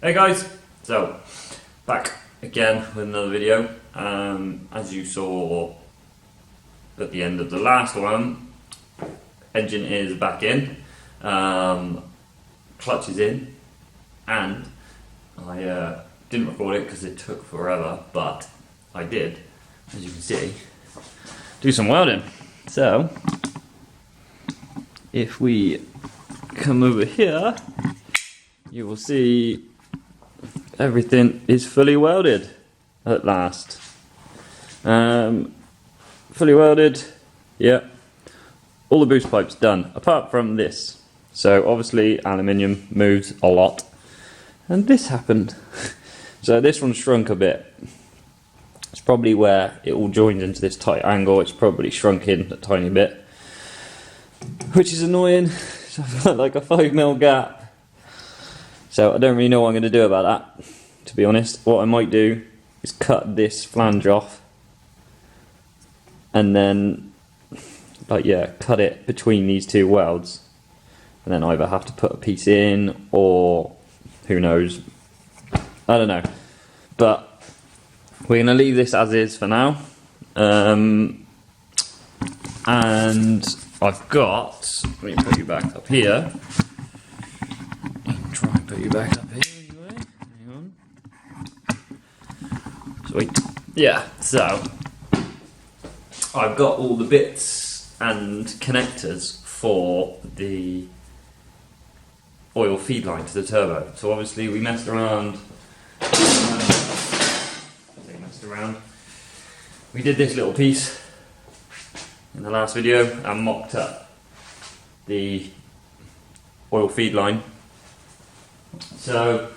Hey guys, so back again with another video. As you saw at the end of the last one, engine is back in, clutch is in, and I didn't record it because it took forever, but I did, as you can see, do some welding. So if we come over here, you will see everything is fully welded at last. Fully welded, yeah. All the boost pipes done, apart from this. So obviously aluminium moves a lot, and this happened. So this one shrunk a bit. It's probably where it all joins into this tight angle. It's probably shrunk in a tiny bit, which is annoying. So I've got like a 5mm gap. So I don't really know what I'm going to do about that, to be honest. What I might do is cut this flange off and then, like, yeah, cut it between these two welds, and then either have to put a piece in or who knows, I don't know. But we're going to leave this as is for now. And I've got, let me put you back up here. Try and put you back up here anyway. Hang on. Sweet. Yeah, so I've got all the bits and connectors for the oil feed line to the turbo. So obviously we messed around. We did this little piece in the last video and mocked up the oil feed line. So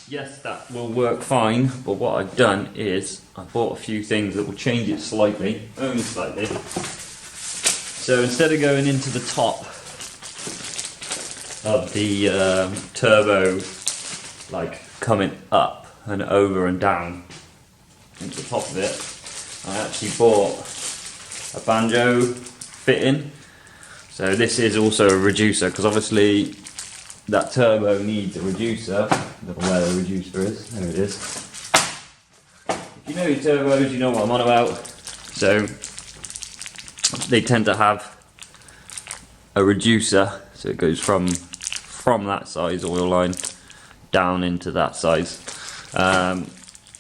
yes, that will work fine, but what I've done is I bought a few things that will change it slightly, only slightly. So instead of going into the top of the turbo, like coming up and over and down into the top of it, I actually bought a banjo fitting. So this is also a reducer, because obviously that turbo needs a reducer. I don't know where the reducer is. There it is. If you know your turbos, you know what I'm on about. So they tend to have a reducer, so it goes from that size oil line down into that size. And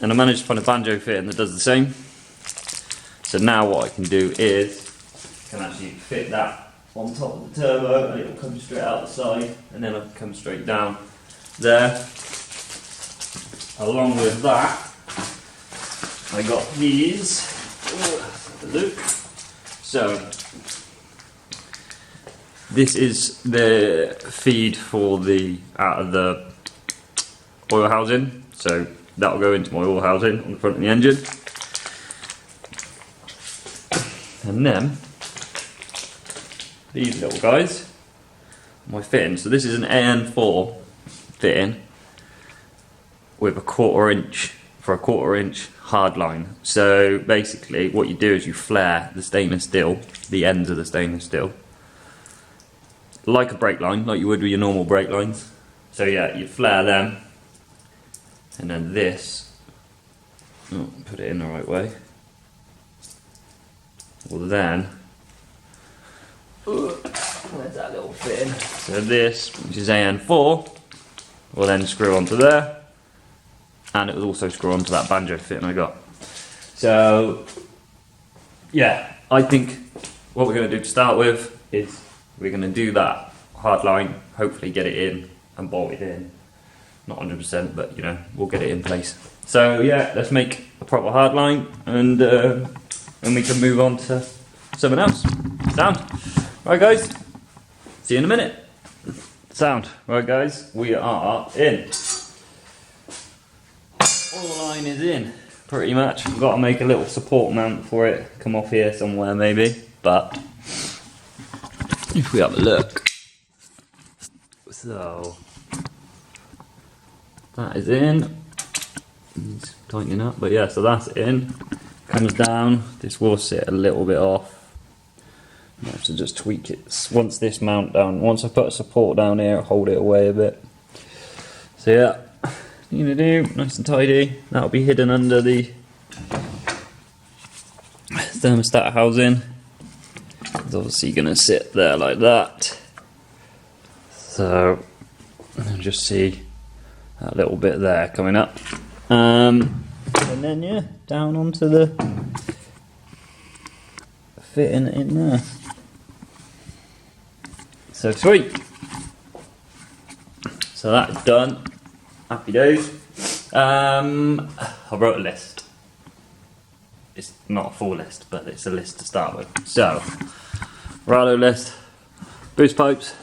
I managed to find a banjo fitting that does the same. So now what I can do is I can actually fit that on top of the turbo, and it will come straight out the side, and then it'll come straight down there. Along with that, I got these. Have a look. So this is the feed for the out of the oil housing. So that will go into my oil housing on the front of the engine, and then these little guys, my fitting. So this is an AN4 fitting with a 1/4 inch for a 1/4 inch hard line. So basically what you do is you flare the stainless steel, the ends of the stainless steel, like a brake line, like you would with your normal brake lines. So yeah, you flare them, and then this, put it in the right way, well then, where's that little fitting? So this, which is AN4, will then screw onto there, and it will also screw onto that banjo fitting I got. So yeah, I think what we're going to do to start with is we're going to do that hard line, hopefully get it in and bolt it in. Not 100%, but you know, we'll get it in place. So yeah, let's make a proper hard line, and we can move on to something else. Sound? Right guys, see you in a minute. Sound. Right guys, we are in. Oil line is in, pretty much. We've got to make a little support mount for it, come off here somewhere maybe, but if we have a look. So that is in. It's tightening up, but yeah, so that's in. Comes down. This will sit a little bit off. I have to just tweak it. Once this mount down, once I put a support down here, hold it away a bit. So yeah, you do, nice and tidy. That'll be hidden under the thermostat housing. It's obviously going to sit there like that. So I'll just see that little bit there coming up. And then yeah, down onto the fitting in there. So sweet. So that's done. Happy days. I wrote a list. It's not a full list, but it's a list to start with. So, Corrado list, boost pipes,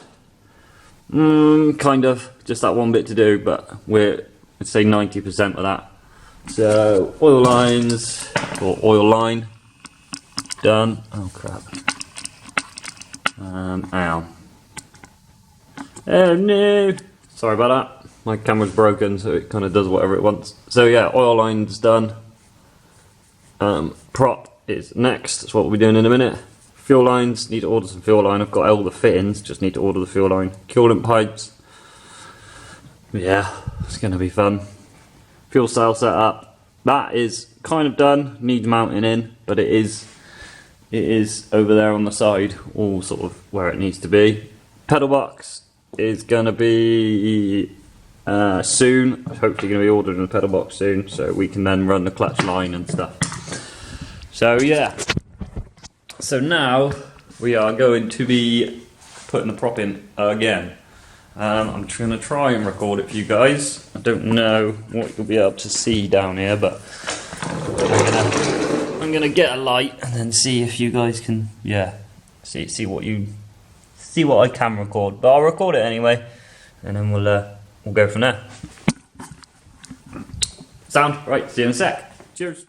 kind of, just that one bit to do, but I'd say 90% of that. So, oil lines, or oil line, done. Oh crap. Ow. Oh no! Sorry about that. My camera's broken, so it kind of does whatever it wants. So yeah, oil line's done. Prop is next, that's what we'll be doing in a minute. Fuel lines, need to order some fuel line. I've got all the fittings, just need to order the fuel line. Coolant pipes. Yeah, it's going to be fun. Fuel cell setup. That is kind of done, needs mounting in, but it is over there on the side, all sort of where it needs to be. Pedal box is going to be soon, hopefully going to be ordering a pedal box soon, so we can then run the clutch line and stuff. So yeah, so now we are going to be putting the prop in again. I'm just going to try and record it for you guys. I don't know what you'll be able to see down here, but I'm gonna get a light and then see if you guys can, see what I can record. But I'll record it anyway, and then we'll go from there. Sound right? See you in a sec. Cheers.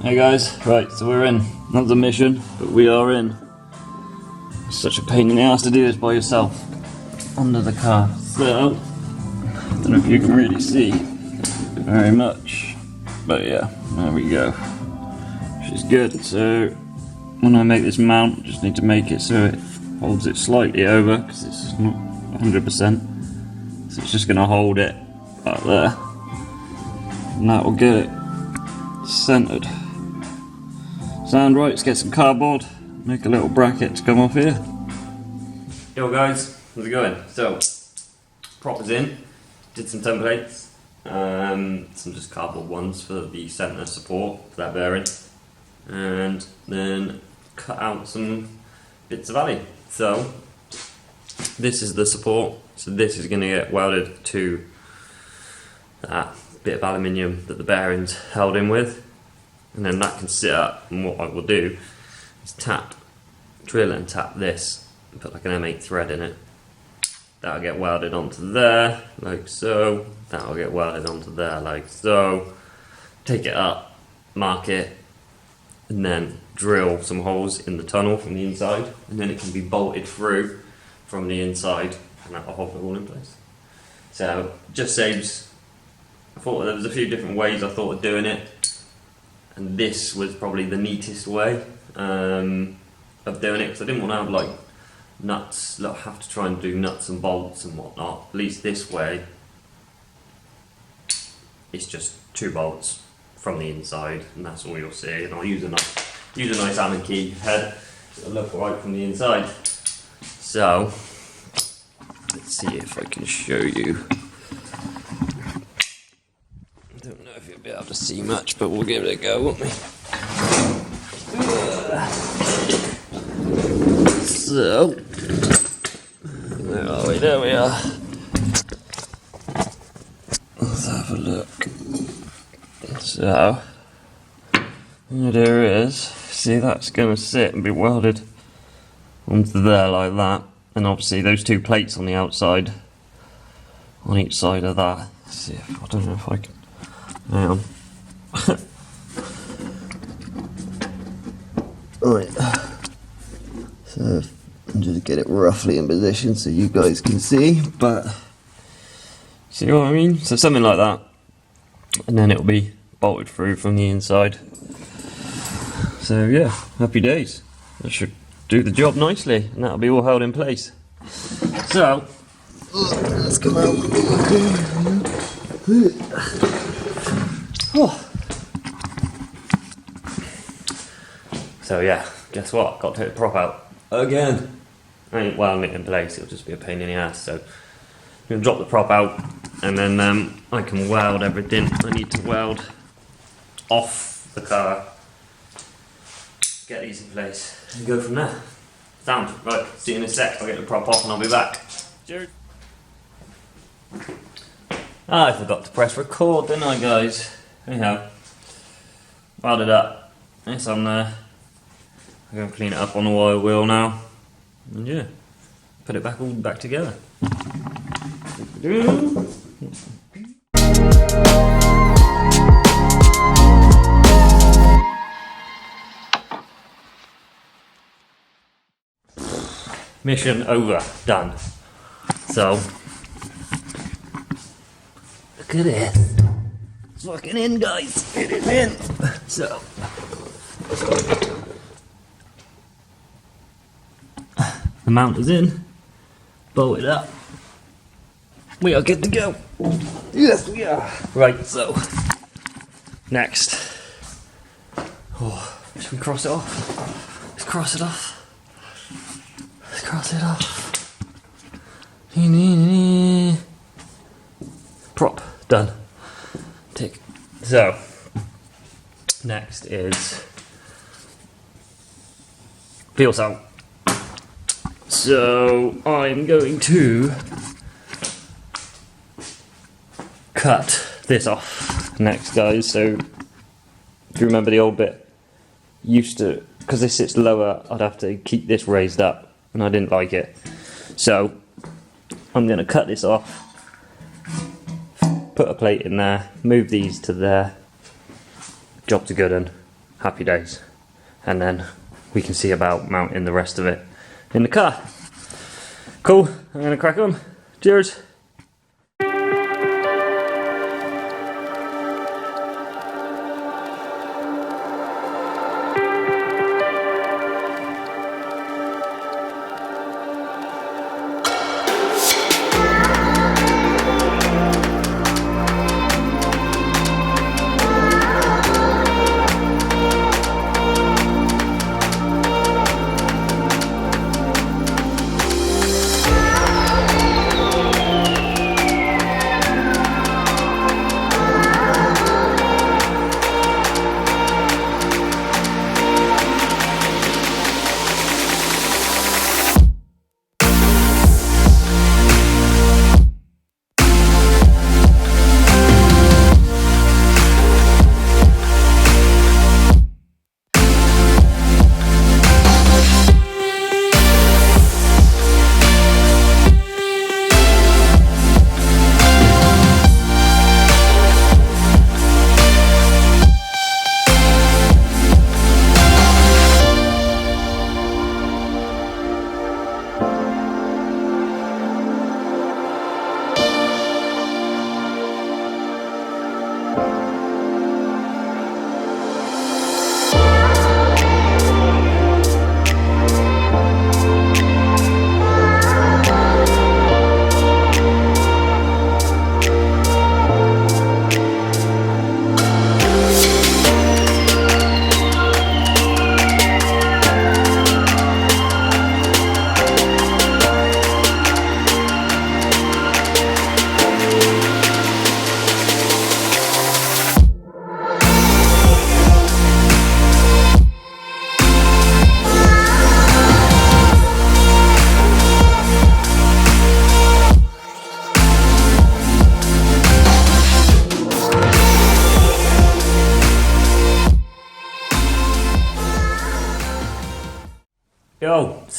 Hey guys, right, so we're in. Not the mission, but we are in. It's such a pain in the ass to do this by yourself. Under the car. So, I don't know if you can really see very much. But yeah, there we go. Which is good. So, when I make this mount, I just need to make it so it holds it slightly over, because it's not 100%. So it's just going to hold it up there. And that will get it centered. Sound right, let's get some cardboard, make a little bracket to come off here. Yo guys, how's it going? So, prop is in, did some templates, some just cardboard ones for the centre support for that bearing, and then cut out some bits of alley. So this is the support, so this is going to get welded to that bit of aluminium that the bearing's held in with, and then that can sit up, and what I will do is drill and tap this and put like an M8 thread in it. That'll get welded onto there like so, that'll get welded onto there like so. Take it up, mark it, and then drill some holes in the tunnel from the inside, and then it can be bolted through from the inside, and that'll hold it all in place. So just saves. I thought there was a few different ways I thought of doing it, and this was probably the neatest way of doing it, because I didn't want to have like nuts, have to try and do nuts and bolts and whatnot. At least this way it's just 2 bolts from the inside, and that's all you'll see. And I'll use a nice Allen key head, it'll look right from the inside. So let's see if I can show you. I don't know if you'll be able to see much, but we'll give it a go, won't we? So, where are we? There we are. Let's have a look. So, there it is. See, that's going to sit and be welded onto there like that. And obviously those 2 plates on the outside, on each side of that. Let's see if, I don't know if I can. Hang on. Right. So I'll just get it roughly in position so you guys can see, but see what I mean? So something like that, and then it'll be bolted through from the inside. So yeah, happy days. That should do the job nicely, and that'll be all held in place. So let's come out. Oh. So yeah, guess what? Got to take the prop out again. I ain't welding it in place, it'll just be a pain in the ass. So I'm gonna drop the prop out, and then I can weld everything I need to weld off the car. Get these in place and go from there. Sound right? See you in a sec. I'll get the prop off and I'll be back. Cheers. I forgot to press record, didn't I, guys? Anyhow, welded up. It's on there. I'm going to clean it up on the wire wheel now. And yeah, put it all back together. Mission over. Done. So, look at this. It's fucking in, guys. It is in. So, the mount is in. Bolt it up. We are good to go. Yes, we are. Right, so, next. Oh, should we cross it off? Let's cross it off. Let's cross it off. Prop, done. Tick. So, next is fuel cell. So, I'm going to cut this off next, guys. So, if you remember the old bit, used to, because this sits lower, I'd have to keep this raised up, and I didn't like it. So, I'm going to cut this off, put a plate in there, move these to there, job to good and happy days. And then we can see about mounting the rest of it in the car. Cool, I'm going to crack on. Cheers.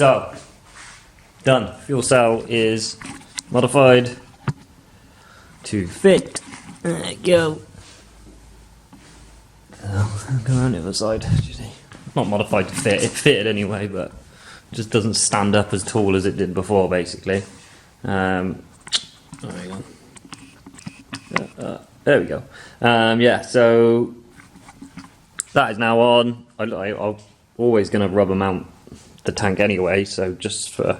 So, done. Fuel cell is modified to fit. There you go. Go around the other side. Not modified to fit, it fitted anyway, but just doesn't stand up as tall as it did before, basically. There we go. There we go. Yeah, so that is now on. I'm always going to rubber mount the tank anyway, so just for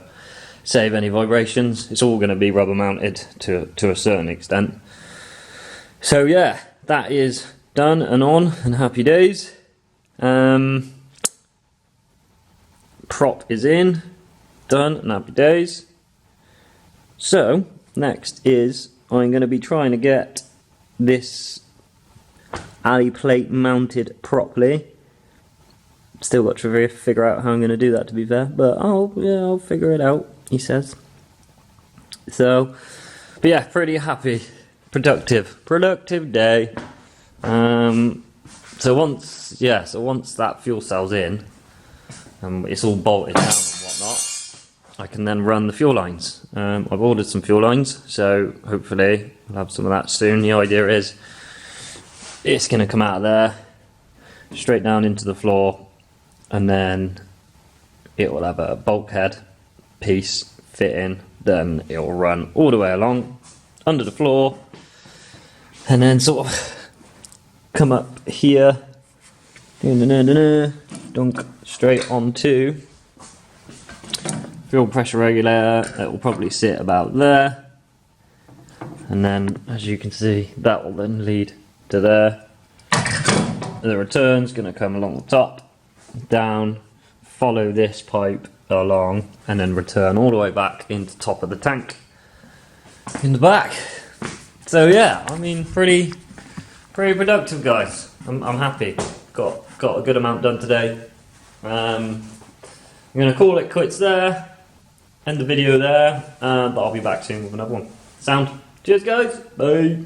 save any vibrations, it's all going to be rubber mounted to a certain extent. So yeah, that is done and on, and happy days. Prop is in, done, and happy days. So next is I'm going to be trying to get this alley plate mounted properly. Still got to figure out how I'm going to do that, to be fair, but I'll figure it out, he says. So, but yeah, pretty happy, productive day. So once that fuel cell's in, it's all bolted down and whatnot, I can then run the fuel lines. I've ordered some fuel lines, so hopefully I'll have some of that soon. The idea is it's going to come out of there, straight down into the floor, and then it will have a bulkhead piece fit in, then it will run all the way along under the floor, and then sort of come up here, dunk straight onto fuel pressure regulator. It will probably sit about there, and then as you can see, that will then lead to there. The return's going to come along the top, down, follow this pipe along, and then return all the way back into the top of the tank in the back. So yeah, I mean, pretty productive, guys. I'm happy. Got a good amount done today. I'm gonna call it quits there, end the video there, but I'll be back soon with another one. Sound. Cheers, guys. Bye.